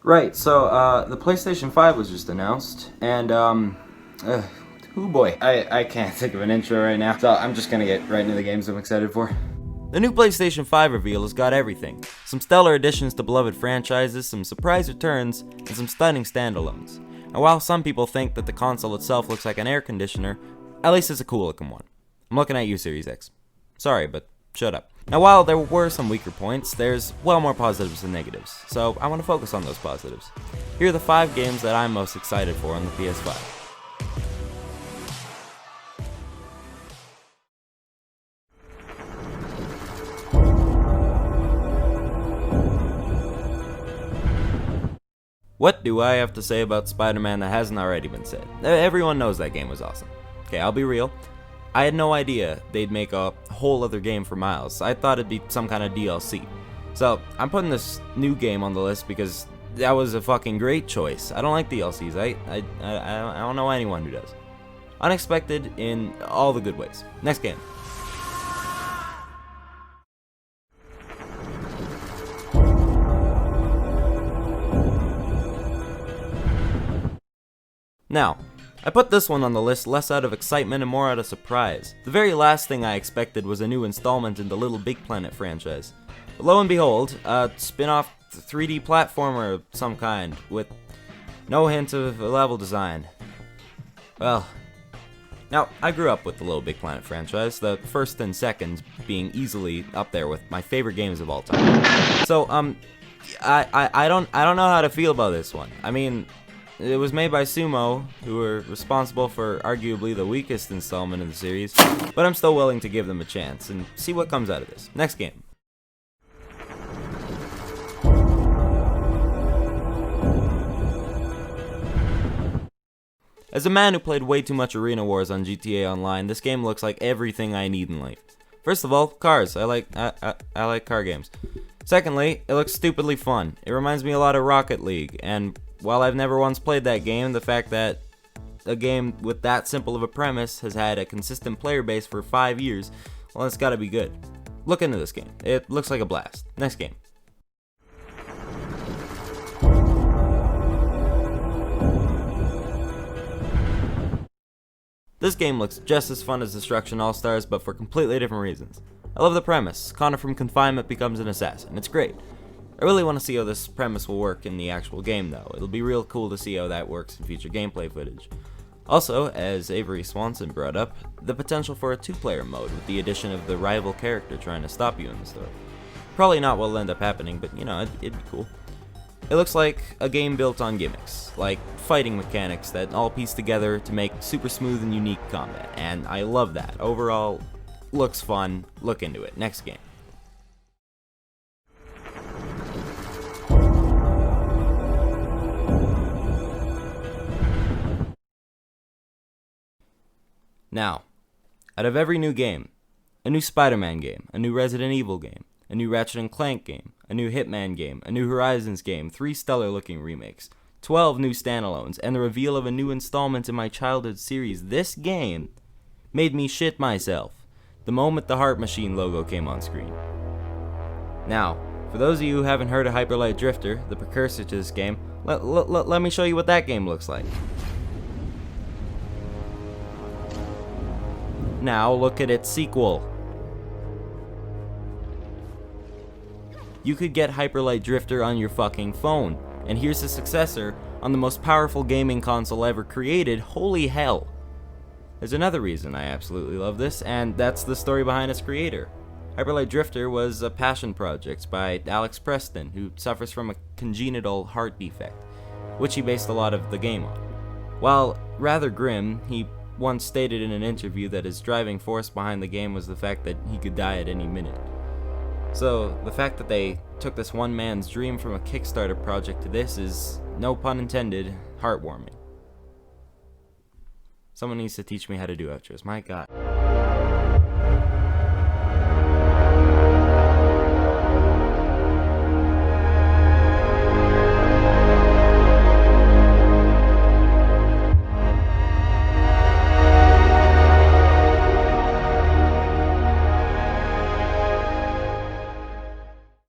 Right, so the PlayStation 5 was just announced, and oh boy, I can't think of an intro right now, so I'm just gonna get right into the games I'm excited for. The new PlayStation 5 reveal has got everything. Some stellar additions to beloved franchises, some surprise returns, and some stunning standalones. And while some people think that the console itself looks like an air conditioner, at least it's a cool looking one. I'm looking at you, Series X. Sorry, but shut up. Now, while there were some weaker points, there's well more positives than negatives, so I want to focus on those positives. Here are the 5 games that I'm most excited for on the PS5. What do I have to say about Spider-Man that hasn't already been said? Everyone knows that game was awesome. Okay, I'll be real. I had no idea they'd make a whole other game for Miles. I thought it'd be some kind of DLC. So, I'm putting this new game on the list because that was a fucking great choice. I don't like DLCs. I don't know anyone who does. Unexpected in all the good ways. Next game. Now, I put this one on the list less out of excitement and more out of surprise. The very last thing I expected was a new installment in the Little Big Planet franchise. But lo and behold, a spin-off 3D platformer of some kind, with no hint of a level design. Well, now, I grew up with the Little Big Planet franchise, the first and second being easily up there with my favorite games of all time. So, I don't know how to feel about this one. I mean, it was made by Sumo, who were responsible for arguably the weakest installment in the series, but I'm still willing to give them a chance and see what comes out of this. Next game. As a man who played way too much Arena Wars on GTA Online, this game looks like everything I need in life. First of all, cars. I like car games. Secondly, it looks stupidly fun. It reminds me a lot of Rocket League, and while I've never once played that game, the fact that a game with that simple of a premise has had a consistent player base for 5 years, well, it's gotta be good. Look into this game. It looks like a blast. Next game. This game looks just as fun as Destruction AllStars, but for completely different reasons. I love the premise. Connor from confinement becomes an assassin. It's great. I really want to see how this premise will work in the actual game, though. It'll be real cool to see how that works in future gameplay footage. Also, as Avery Swanson brought up, the potential for a 2-player mode with the addition of the rival character trying to stop you in the story. Probably not what'll end up happening, but you know, it'd be cool. It looks like a game built on gimmicks, like fighting mechanics that all piece together to make super smooth and unique combat, and I love that. Overall, looks fun. Look into it. Next game. Now, out of every new game, a new Spider-Man game, a new Resident Evil game, a new Ratchet & Clank game, a new Hitman game, a new Horizons game, 3 stellar-looking remakes, 12 new standalones, and the reveal of a new installment in my childhood series, this game made me shit myself the moment the Heart Machine logo came on screen. Now, for those of you who haven't heard of Hyper Light Drifter, the precursor to this game, let me show you what that game looks like. Now look at its sequel. You could get Hyper Light Drifter on your fucking phone, and here's the successor on the most powerful gaming console ever created. Holy hell. There's another reason I absolutely love this, and that's the story behind its creator. Hyper Light Drifter was a passion project by Alex Preston, who suffers from a congenital heart defect, which he based a lot of the game on. While rather grim, he once stated in an interview that his driving force behind the game was the fact that he could die at any minute. So, the fact that they took this one man's dream from a Kickstarter project to this is, no pun intended, heartwarming. Someone needs to teach me how to do outros, my god.